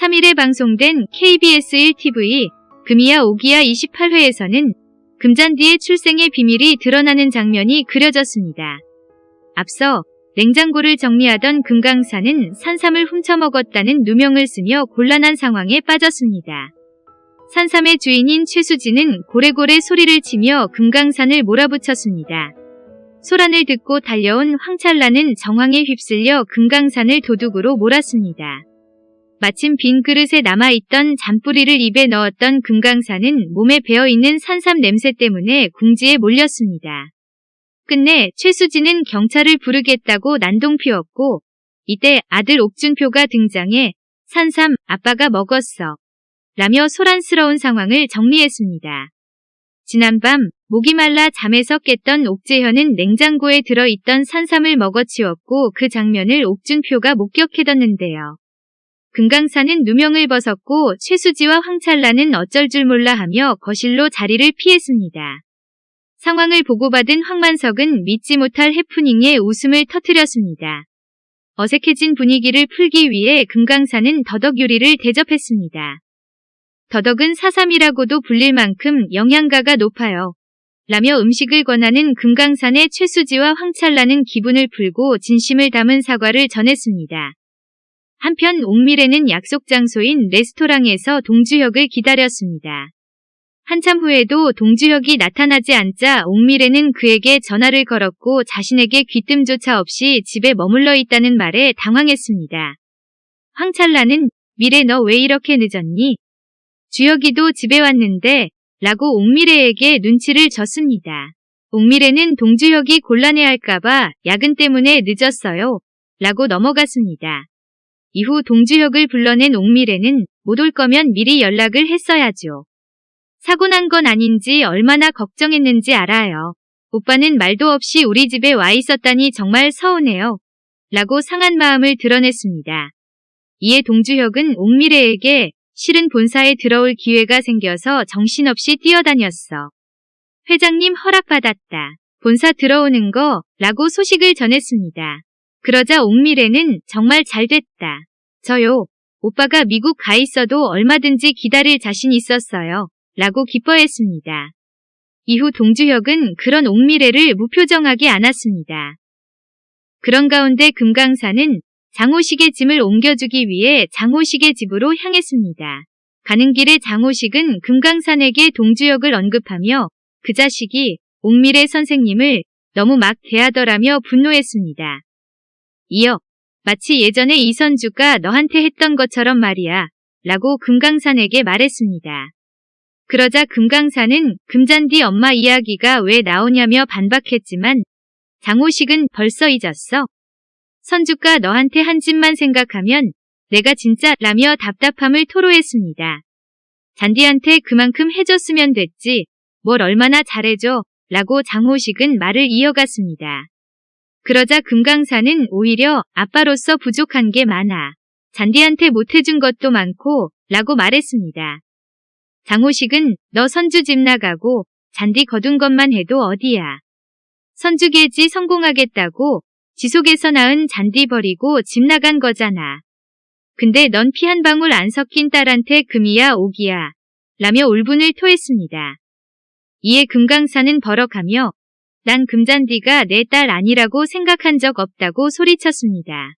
3일에 방송된 KBS 1TV 금이야 오기야 28회에서는 금잔디의 출생의 비밀이 드러나는 장면이 그려졌습니다. 앞서 냉장고를 정리하던 금강산은 산삼을 훔쳐먹었다는 누명을 쓰며 곤란한 상황에 빠졌습니다. 산삼의 주인인 최수진은 고래고래 소리를 치며 금강산을 몰아붙였습니다. 소란을 듣고 달려온 황찰라는 정황에 휩쓸려 금강산을 도둑으로 몰았습니다. 마침 빈 그릇에 남아있던 잔뿌리를 입에 넣었던 금강산은 몸에 배어있는 산삼 냄새 때문에 궁지에 몰렸습니다. 끝내 최수진은 경찰을 부르겠다고 난동 피웠고 이때 아들 옥준표가 등장해 산삼 아빠가 먹었어 라며 소란스러운 상황을 정리했습니다. 지난밤 목이 말라 잠에서 깼던 옥재현은 냉장고에 들어있던 산삼을 먹어치웠고 그 장면을 옥준표가 목격해뒀는데요. 금강산은 누명을 벗었고 최수지와 황찰라는 어쩔 줄 몰라 하며 거실로 자리를 피했습니다. 상황을 보고받은 황만석은 믿지 못할 해프닝에 웃음을 터뜨렸습니다. 어색해진 분위기를 풀기 위해 금강산은 더덕 요리를 대접했습니다. 더덕은 사삼이라고도 불릴 만큼 영양가가 높아요. 라며 음식을 권하는 금강산의 최수지와 황찰라는 기분을 풀고 진심을 담은 사과를 전했습니다. 한편 옥미래는 약속 장소인 레스토랑에서 동주혁을 기다렸습니다. 한참 후에도 동주혁이 나타나지 않자 옥미래는 그에게 전화를 걸었고 자신에게 귀뜸조차 없이 집에 머물러 있다는 말에 당황했습니다. 황찰라는 미래 너 왜 이렇게 늦었니? 주혁이도 집에 왔는데 라고 옥미래에게 눈치를 줬습니다. 옥미래는 동주혁이 곤란해할까봐 야근 때문에 늦었어요 라고 넘어갔습니다. 이후 동주혁을 불러낸 옥미래는 못 올 거면 미리 연락을 했어야죠. 사고 난 건 아닌지 얼마나 걱정했는지 알아요. 오빠는 말도 없이 우리 집에 와 있었다니 정말 서운해요. 라고 상한 마음을 드러냈습니다. 이에 동주혁은 옥미래에게 실은 본사에 들어올 기회가 생겨서 정신없이 뛰어다녔어. 회장님 허락받았다. 본사 들어오는 거 라고 소식을 전했습니다. 그러자 옥미래는 정말 잘됐다. 저요. 오빠가 미국 가 있어도 얼마든지 기다릴 자신 있었어요. 라고 기뻐했습니다. 이후 동주혁은 그런 옥미래를 무표정하게 안았습니다. 그런 가운데 금강산은 장호식의 짐을 옮겨주기 위해 장호식의 집으로 향했습니다. 가는 길에 장호식은 금강산에게 동주혁을 언급하며 그 자식이 옥미래 선생님을 너무 막 대하더라며 분노했습니다. 이어 마치 예전에 이선주가 너한테 했던 것처럼 말이야 라고 금강산에게 말했습니다. 그러자 금강산은 금잔디 엄마 이야기가 왜 나오냐며 반박했지만 장호식은 벌써 잊었어. 선주가 너한테 한 짓만 생각하면 내가 진짜 라며 답답함을 토로했습니다. 잔디한테 그만큼 해줬으면 됐지 뭘 얼마나 잘해줘 라고 장호식은 말을 이어갔습니다. 그러자 금강산은 오히려 아빠로서 부족한 게 많아. 잔디한테 못해준 것도 많고 라고 말했습니다. 장호식은 너 선주 집 나가고 잔디 거둔 것만 해도 어디야. 선주계지 성공하겠다고 지속에서 낳은 잔디 버리고 집 나간 거잖아. 근데 넌 피 한 방울 안 섞인 딸한테 금이야 오기야 라며 울분을 토했습니다. 이에 금강산은 버럭하며 난 금잔디가 내 딸 아니라고 생각한 적 없다고 소리쳤습니다.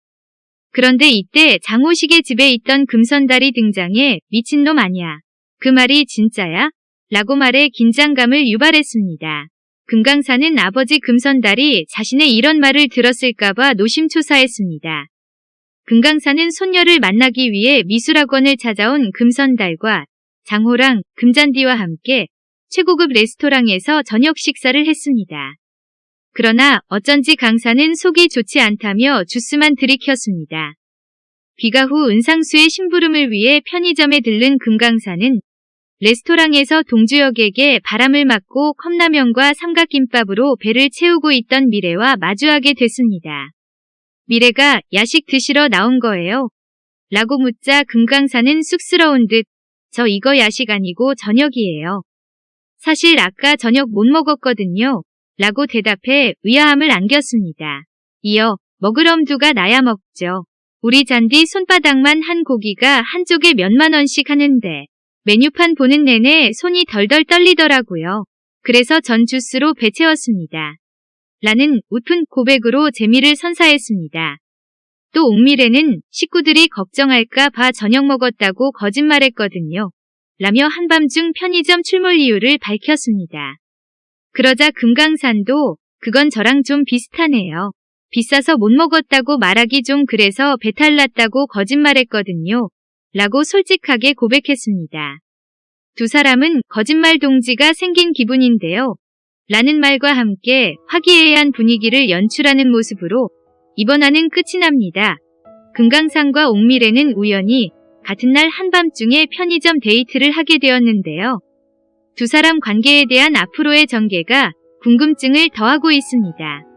그런데 이때 장호식의 집에 있던 금선달이 등장해 미친놈 아냐. 그 말이 진짜야? 라고 말해 긴장감을 유발했습니다. 금강산은 아버지 금선달이 자신의 이런 말을 들었을까봐 노심초사했습니다. 금강산은 손녀를 만나기 위해 미술학원을 찾아온 금선달과 장호랑 금잔디와 함께 최고급 레스토랑에서 저녁 식사를 했습니다. 그러나 어쩐지 강산은 속이 좋지 않다며 주스만 들이켰습니다. 비가 후 은상수의 심부름을 위해 편의점에 들른 금강산은 레스토랑에서 동주혁에게 바람을 맞고 컵라면과 삼각김밥으로 배를 채우고 있던 미래와 마주하게 됐습니다. 미래가 야식 드시러 나온 거예요? 라고 묻자 금강산은 쑥스러운 듯 저 이거 야식 아니고 저녁이에요. 사실 아까 저녁 못 먹었거든요. 라고 대답해 의아함을 안겼습니다. 이어 먹을 엄두가 나야 먹죠. 우리 잔디 손바닥만 한 고기가 한쪽에 몇만 원씩 하는데 메뉴판 보는 내내 손이 덜덜 떨리더라고요. 그래서 전 주스로 배 채웠습니다. 라는 웃픈 고백으로 재미를 선사했습니다. 또 옥미래는 식구들이 걱정할까 봐 저녁 먹었다고 거짓말했거든요. 라며 한밤중 편의점 출몰 이유를 밝혔습니다. 그러자 금강산도 그건 저랑 좀 비슷하네요. 비싸서 못 먹었다고 말하기 좀 그래서 배탈 났다고 거짓말했거든요. 라고 솔직하게 고백했습니다. 두 사람은 거짓말 동지가 생긴 기분인데요. 라는 말과 함께 화기애애한 분위기를 연출하는 모습으로 이번 화는 끝이 납니다. 금강산과 옥미래는 우연히 같은 날 한밤중에 편의점 데이트를 하게 되었는데요. 두 사람 관계에 대한 앞으로의 전개가 궁금증을 더하고 있습니다.